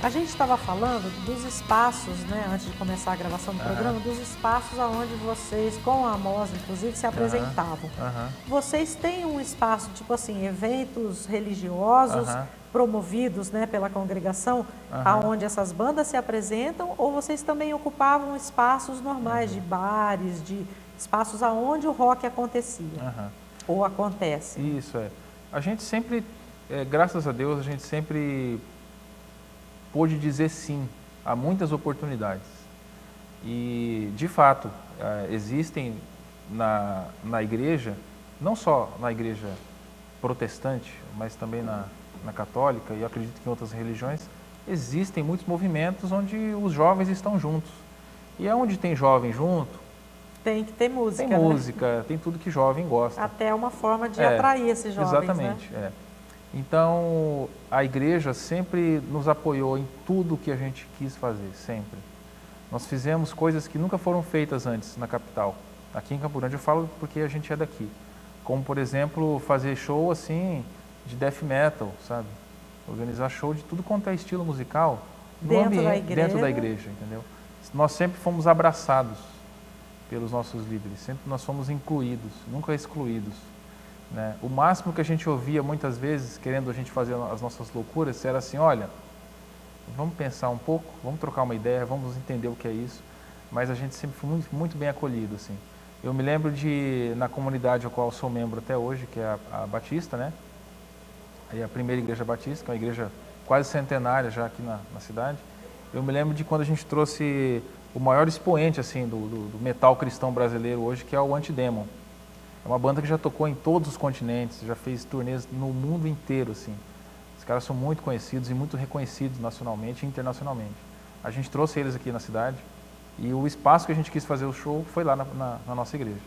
A gente estava falando dos espaços, né, antes de começar a gravação do programa, dos espaços onde vocês, com a Amos, inclusive, se apresentavam. Vocês têm um espaço, tipo assim, eventos religiosos promovidos, né, pela congregação, aonde essas bandas se apresentam, ou vocês também ocupavam espaços normais, de bares, de espaços aonde o rock acontecia, ou acontece? Isso, é. A gente sempre, graças a Deus, a gente sempre pôde dizer sim a muitas oportunidades. E, de fato, existem na igreja, não só na igreja protestante, mas também na católica, e eu acredito que em outras religiões, existem muitos movimentos onde os jovens estão juntos. E onde tem jovem junto, tem que ter música, tem música, tem tudo que jovem gosta. Até uma forma de atrair esses jovens, exatamente, né? Então, a igreja sempre nos apoiou em tudo que a gente quis fazer, sempre. Nós fizemos coisas que nunca foram feitas antes na capital. Aqui em Campo Grande eu falo porque a gente é daqui. Como, por exemplo, fazer show assim de death metal, sabe? Organizar show de tudo quanto é estilo musical dentro da igreja, entendeu? Nós sempre fomos abraçados pelos nossos líderes, sempre nós fomos incluídos, nunca excluídos. Né? O máximo que a gente ouvia muitas vezes, querendo a gente fazer as nossas loucuras, era assim, olha, vamos pensar um pouco, vamos trocar uma ideia, vamos entender o que é isso, mas a gente sempre foi muito, muito bem acolhido, assim. Eu me lembro na comunidade a qual eu sou membro até hoje, que é a Batista, né? Aí a primeira igreja batista, que é uma igreja quase centenária já aqui na cidade. Eu me lembro de quando a gente trouxe o maior expoente, assim, do metal cristão brasileiro hoje, que é o Antidemon. É uma banda que já tocou em todos os continentes, já fez turnês no mundo inteiro, assim. Os caras são muito conhecidos e muito reconhecidos nacionalmente e internacionalmente. A gente trouxe eles aqui na cidade e o espaço que a gente quis fazer o show foi lá na nossa igreja.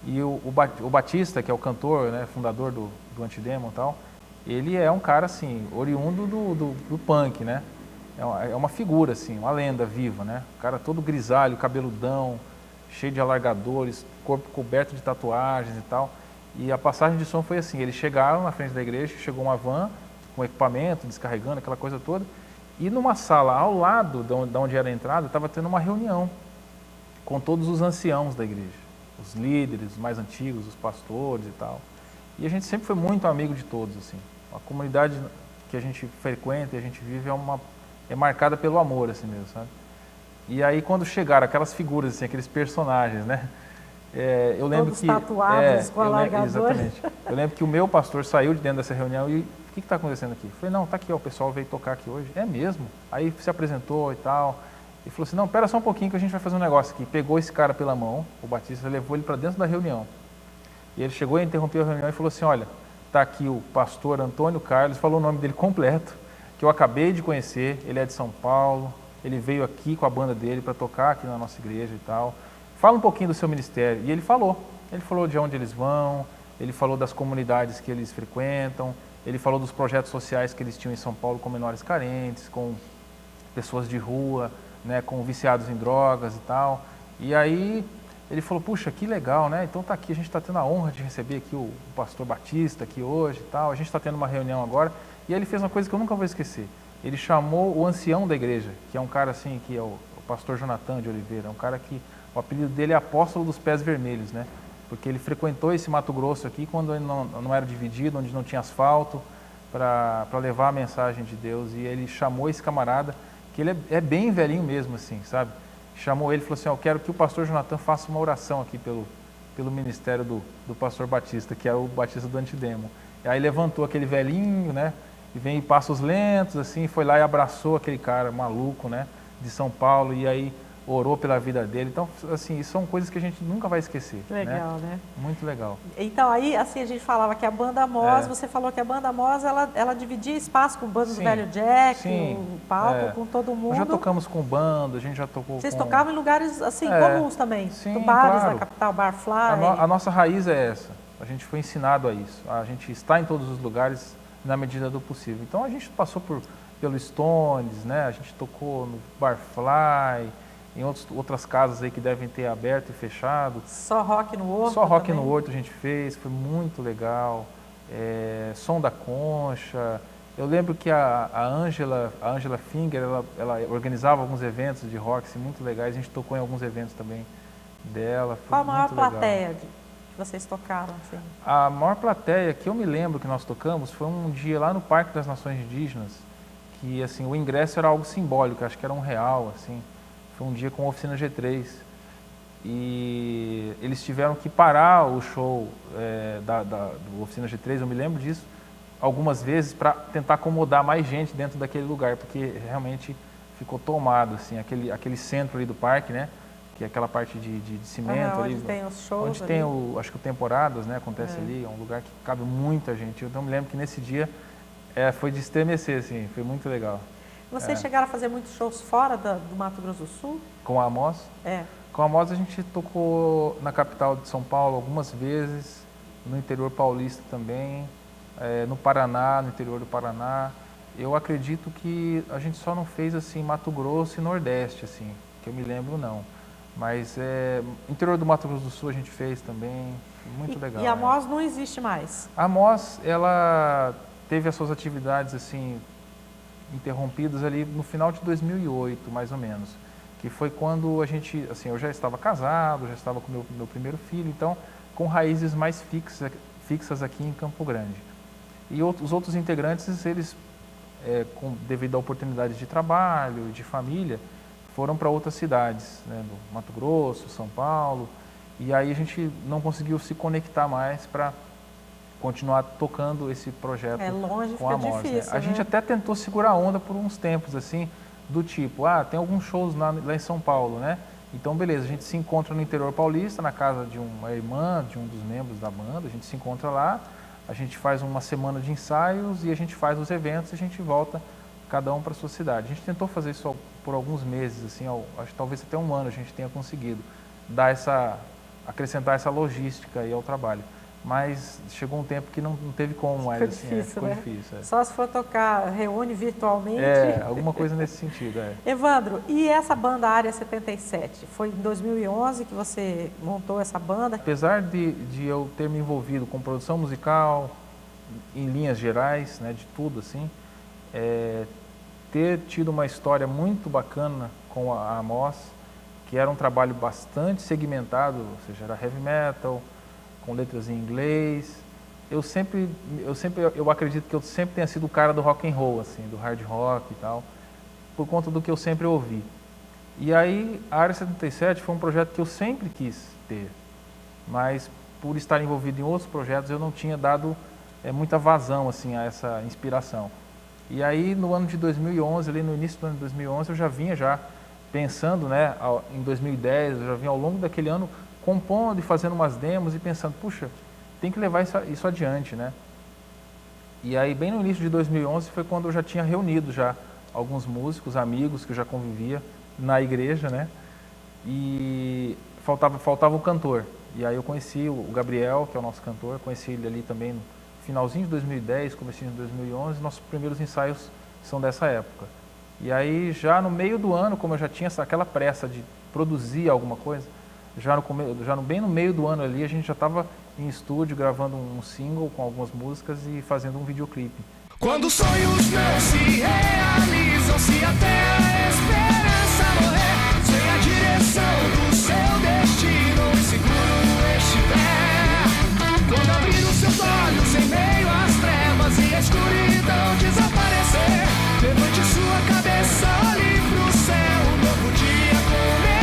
E o Batista, que é o cantor, né, fundador do Antidemon e tal, ele é um cara, assim, oriundo do punk, né? É uma figura, assim, uma lenda viva, né? O cara todo grisalho, cabeludão, cheio de alargadores, corpo coberto de tatuagens e tal. E a passagem de som foi assim, eles chegaram na frente da igreja, chegou uma van com equipamento, descarregando, aquela coisa toda, e numa sala ao lado de onde era a entrada, estava tendo uma reunião com todos os anciãos da igreja, os líderes, os mais antigos, os pastores e tal. E a gente sempre foi muito amigo de todos, assim. A comunidade que a gente frequenta e a gente vive é marcada pelo amor, assim mesmo, sabe? E aí quando chegaram aquelas figuras, assim, aqueles personagens, né? Eu lembro todos tatuados com alargador. Exatamente. Eu lembro que o meu pastor saiu de dentro dessa reunião e o que está acontecendo aqui? Eu falei, não, tá aqui, ó, o pessoal veio tocar aqui hoje. É mesmo? Aí se apresentou e tal. E falou assim, não, pera só um pouquinho que a gente vai fazer um negócio aqui. Pegou esse cara pela mão, o Batista, levou ele para dentro da reunião. E ele chegou e interrompeu a reunião e falou assim, olha, tá aqui o pastor Antônio Carlos, falou o nome dele completo, que eu acabei de conhecer, ele é de São Paulo, ele veio aqui com a banda dele para tocar aqui na nossa igreja e tal. Fala um pouquinho do seu ministério. E ele falou de onde eles vão, ele falou das comunidades que eles frequentam, ele falou dos projetos sociais que eles tinham em São Paulo com menores carentes, com pessoas de rua, né, com viciados em drogas e tal. E aí ele falou, puxa, que legal, né? Então tá aqui, a gente está tendo a honra de receber aqui o pastor Batista aqui hoje e tal, a gente está tendo uma reunião agora. E aí ele fez uma coisa que eu nunca vou esquecer. Ele chamou o ancião da igreja, que é um cara assim, que é o pastor Jonathan de Oliveira, um cara que o apelido dele é Apóstolo dos Pés Vermelhos, né? Porque ele frequentou esse Mato Grosso aqui quando ele não era dividido, onde não tinha asfalto, para levar a mensagem de Deus. E ele chamou esse camarada, que ele é bem velhinho mesmo, assim, sabe? Chamou ele e falou assim, eu quero que o pastor Jonathan faça uma oração aqui pelo ministério do pastor Batista, que era o Batista do Antidemo. E aí levantou aquele velhinho, né? E vem em passos lentos, assim, foi lá e abraçou aquele cara maluco, né? De São Paulo, e aí orou pela vida dele. Então, assim, são coisas que a gente nunca vai esquecer. Legal, né? Muito legal. Então, aí, assim, a gente falava que a Banda Mós, você falou que a Banda Mós, ela dividia espaço com o bando do Velho Jack, o palco, com todo mundo. Nós já tocamos com banda, a gente já tocou Vocês tocavam em lugares, assim, comuns também? Sim, bares claro. da capital, Barfly? A nossa raiz é essa. A gente foi ensinado a isso. A gente está em todos os lugares na medida do possível. Então, a gente passou pelo Stones, né? A gente tocou no Barfly, em outras casas aí que devem ter aberto e fechado. Só Rock no Horto? Só Rock no Horto a gente fez, foi muito legal. Som da Concha. Eu lembro que a Angela Finger, ela organizava alguns eventos de rock assim, muito legais. A gente tocou em alguns eventos também dela. Foi Qual a maior muito legal. plateia que vocês tocaram? Assim? A maior plateia que eu me lembro que nós tocamos foi um dia lá no Parque das Nações Indígenas, que assim, o ingresso era algo simbólico, acho que era R$1, assim. Foi um dia com a Oficina G3 e eles tiveram que parar o show do Oficina G3, eu me lembro disso, algumas vezes para tentar acomodar mais gente dentro daquele lugar, porque realmente ficou tomado, assim, aquele centro ali do parque, né? Que é aquela parte de cimento ali. Onde tem os shows. Onde tem, acho que o Temporadas, né? Acontece ali, é um lugar que cabe muita gente. Eu me lembro que nesse dia foi de estremecer, assim, foi muito legal. Vocês chegaram a fazer muitos shows fora do Mato Grosso do Sul? Com a Amos? Com a Amos a gente tocou na capital de São Paulo algumas vezes, no interior paulista também, no Paraná, no interior do Paraná. Eu acredito que a gente só não fez assim Mato Grosso e Nordeste, assim, que eu me lembro não. Mas interior do Mato Grosso do Sul a gente fez também, muito legal. E a Amos não existe mais? A Amos, ela teve as suas atividades assim interrompidas ali no final de 2008, mais ou menos, que foi quando a gente, assim, eu já estava casado, já estava com meu primeiro filho, então com raízes mais fixas aqui em Campo Grande. E os outros integrantes, eles, devido à oportunidade de trabalho e de família, foram para outras cidades, né, do Mato Grosso, São Paulo, e aí a gente não conseguiu se conectar mais para continuar tocando esse projeto longe, com a Amos, difícil, né? A gente até tentou segurar a onda por uns tempos, assim, do tipo, tem alguns shows lá em São Paulo, né? Então, beleza, a gente se encontra no interior paulista, na casa de uma irmã, de um dos membros da banda, a gente se encontra lá, a gente faz uma semana de ensaios e a gente faz os eventos e a gente volta cada um para a sua cidade. A gente tentou fazer isso por alguns meses, assim, acho que talvez até um ano a gente tenha conseguido acrescentar essa logística aí ao trabalho. Mas chegou um tempo que não teve como mais, assim, ficou difícil. Só se for tocar, reúne virtualmente. Alguma coisa nesse sentido, Evandro, e essa banda Área 77? Foi em 2011 que você montou essa banda? Apesar de eu ter me envolvido com produção musical, em linhas gerais, né, de tudo, assim, ter tido uma história muito bacana com a Amos, que era um trabalho bastante segmentado, ou seja, era heavy metal, com letras em inglês. Eu acredito que eu sempre tenha sido o cara do rock and roll, assim, do hard rock e tal, por conta do que eu sempre ouvi. E aí, a Área 77 foi um projeto que eu sempre quis ter, mas por estar envolvido em outros projetos, eu não tinha dado muita vazão, assim, a essa inspiração. E aí, no ano de 2011, ali no início do ano de 2011, eu já vinha pensando, né, em 2010, eu já vinha ao longo daquele ano compondo e fazendo umas demos e pensando, puxa, tem que levar isso adiante, né? E aí, bem no início de 2011, foi quando eu já tinha reunido alguns músicos, amigos que eu já convivia na igreja, né? E faltava o cantor. E aí eu conheci o Gabriel, que é o nosso cantor, conheci ele ali também no finalzinho de 2010, comecinho de 2011, nossos primeiros ensaios são dessa época. E aí, já no meio do ano, como eu já tinha aquela pressa de produzir alguma coisa. Bem no meio do ano ali, a gente já estava em estúdio gravando um single com algumas músicas e fazendo um videoclipe. Quando os sonhos não se realizam, se até a esperança morrer, sem a direção do seu destino, inseguro estiver. Quando abrir os seus olhos em meio às trevas e a escuridão desaparecer, levante sua cabeça, olhe pro céu, um novo dia começou.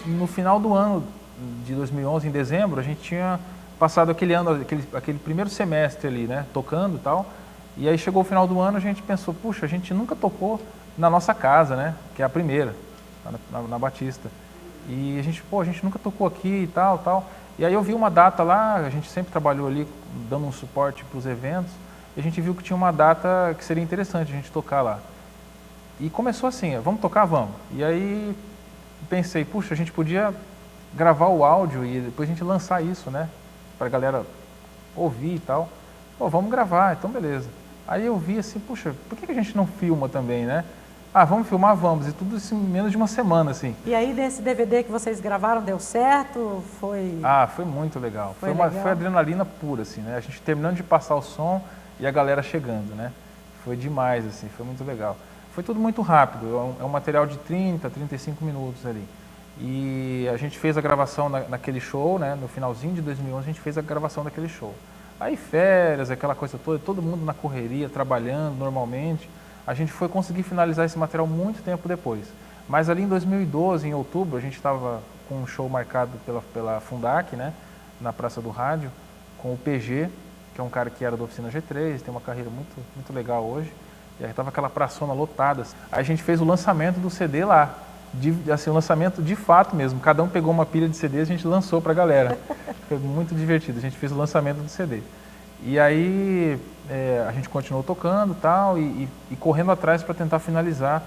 No final do ano de 2011, em dezembro, a gente tinha passado aquele ano, aquele primeiro semestre ali, né, tocando e tal. E aí chegou o final do ano, a gente pensou, puxa, a gente nunca tocou na nossa casa, né, que é a primeira, na Batista. E a gente nunca tocou aqui e tal. E aí eu vi uma data lá, a gente sempre trabalhou ali dando um suporte para os eventos, e a gente viu que tinha uma data que seria interessante a gente tocar lá. E começou assim, vamos tocar? Vamos. E aí pensei, puxa, a gente podia gravar o áudio e depois a gente lançar isso, né, para a galera ouvir e tal. Pô, vamos gravar, então beleza. Aí eu vi assim, puxa, por que a gente não filma também, né? Ah, vamos filmar, vamos. E tudo isso em menos de uma semana, assim. E aí, desse DVD que vocês gravaram, deu certo? Foi... Ah, foi muito legal. Foi adrenalina pura, assim, né? A gente terminando de passar o som e a galera chegando, né? Foi demais, assim, foi muito legal. Foi tudo muito rápido, é um material de 30, 35 minutos ali. E a gente fez a gravação naquele show, né? No finalzinho de 2011, a gente fez a gravação daquele show. Aí férias, aquela coisa toda, todo mundo na correria, trabalhando normalmente. A gente foi conseguir finalizar esse material muito tempo depois. Mas ali em 2012, em outubro, a gente estava com um show marcado pela Fundac, né, na Praça do Rádio, com o PG, que é um cara que era da Oficina G3, tem uma carreira muito, muito legal hoje. E aí estava aquela praçona lotada. Aí a gente fez o lançamento do CD lá. Assim, o lançamento de fato mesmo. Cada um pegou uma pilha de CD e a gente lançou para a galera. Foi muito divertido. A gente fez o lançamento do CD. E aí a gente continuou tocando tal, e correndo atrás para tentar finalizar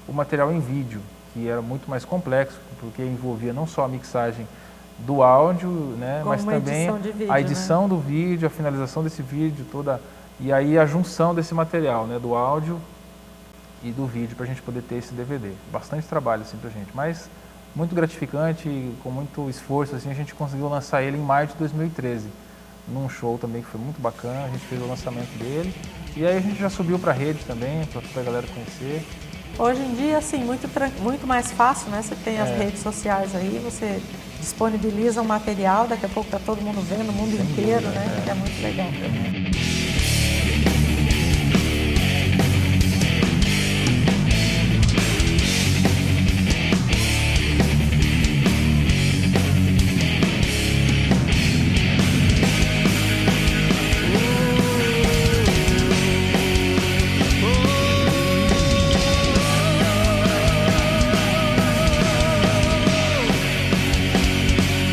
o material em vídeo, que era muito mais complexo, porque envolvia não só a mixagem do áudio, né, mas também a edição do vídeo, a finalização desse vídeo toda, e aí a junção desse material, né, do áudio e do vídeo, para a gente poder ter esse DVD. Bastante trabalho assim para a gente, mas muito gratificante e com muito esforço assim, a gente conseguiu lançar ele em maio de 2013. Num show também que foi muito bacana, a gente fez o lançamento dele e aí a gente já subiu para a rede também, para a galera conhecer. Hoje em dia, assim, muito mais fácil, né? Você tem as redes sociais aí, você disponibiliza um material, daqui a pouco tá todo mundo vendo, o mundo inteiro, né? Que é muito legal.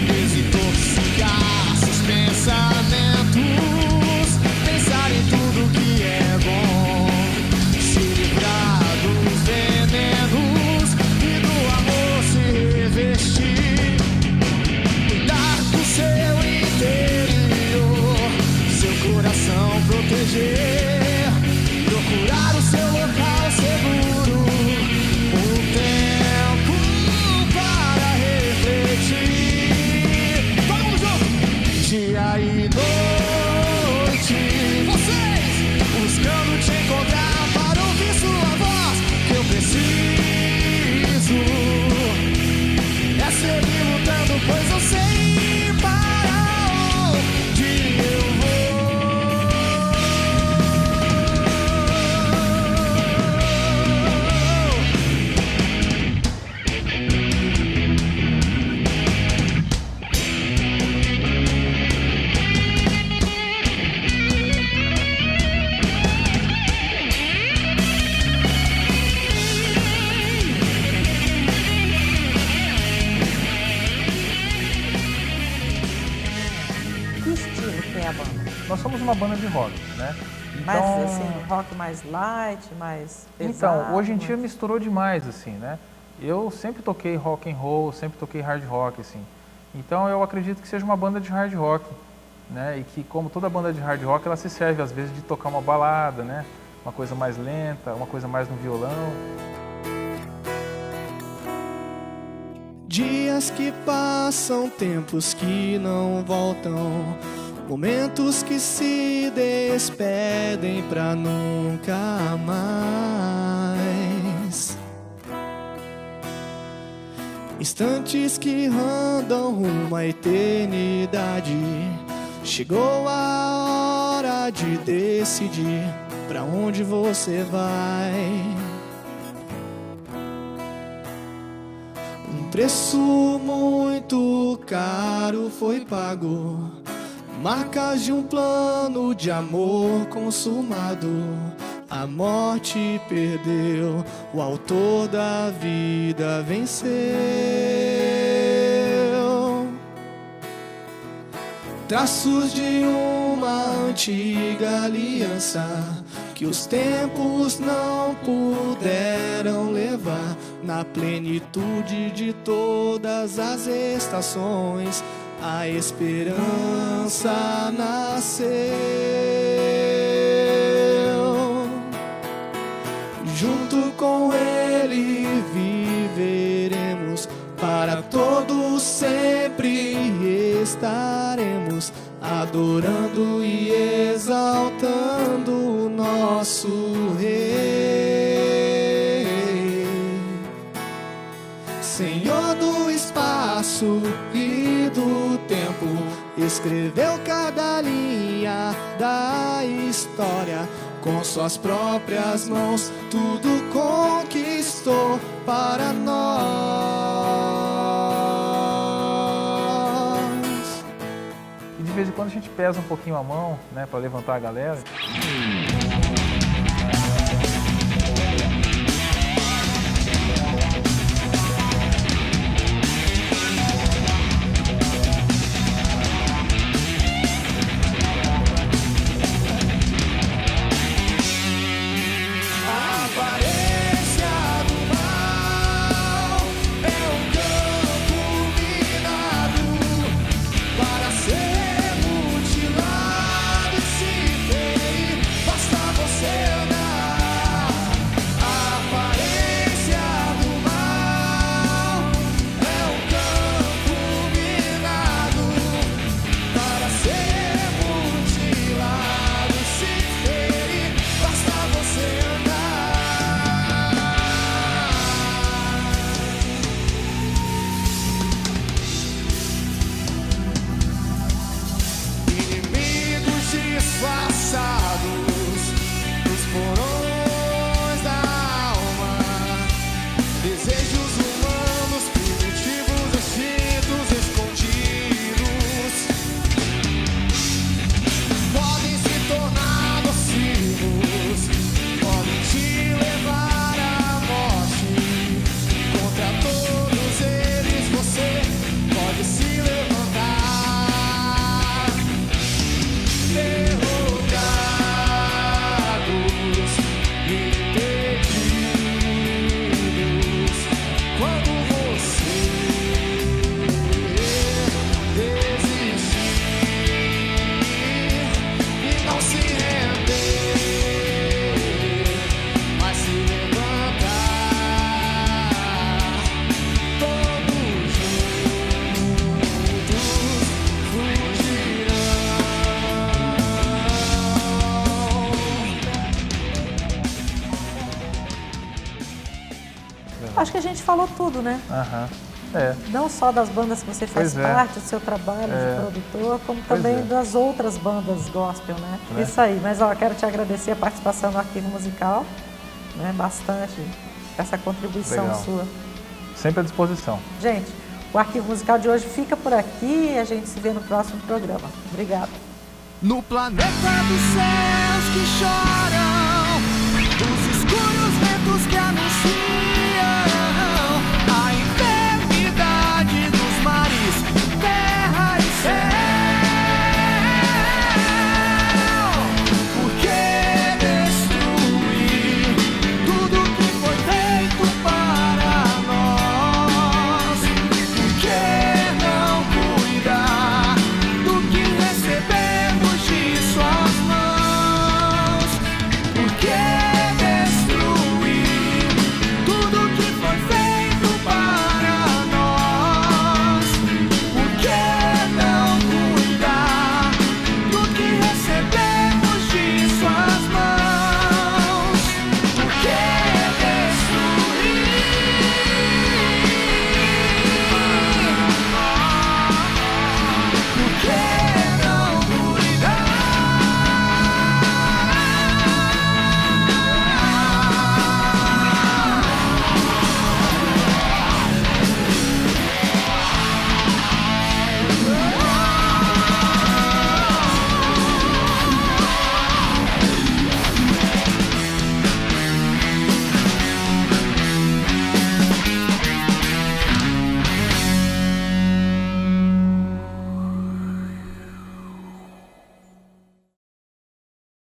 Desintoxicar seus pensamentos. banda de rock, né? Então, mais assim, rock mais light, mais pesado? Então, hoje em dia misturou demais, assim, né? Eu sempre toquei rock and roll, sempre toquei hard rock, assim. Então eu acredito que seja uma banda de hard rock, né? E que, como toda banda de hard rock, ela se serve às vezes de tocar uma balada, né? Uma coisa mais lenta, uma coisa mais no violão. Dias que passam, tempos que não voltam, momentos que se despedem pra nunca mais. Instantes que andam rumo à eternidade. Chegou a hora de decidir pra onde você vai. Um preço muito caro foi pago, marcas de um plano de amor consumado. A morte perdeu, o autor da vida venceu. Traços de uma antiga aliança que os tempos não puderam levar. Na plenitude de todas as estações, a esperança nasceu. Junto com ele viveremos, para todos sempre estaremos, adorando e exaltando o nosso Rei. Senhor do espaço e do tempo, escreveu cada linha da história. Com suas próprias mãos, tudo conquistou para nós. E de vez em quando a gente pesa um pouquinho a mão, né, para levantar a galera. Acho que a gente falou tudo, né? Não só das bandas que você faz parte, do seu trabalho de produtor, como também das outras bandas gospel, né? Isso aí. Mas, ó, quero te agradecer a participação no Arquivo Musical, né? Bastante essa contribuição sua. Sempre à disposição. Gente, o Arquivo Musical de hoje fica por aqui e a gente se vê no próximo programa. Obrigada. No planeta dos céus que chora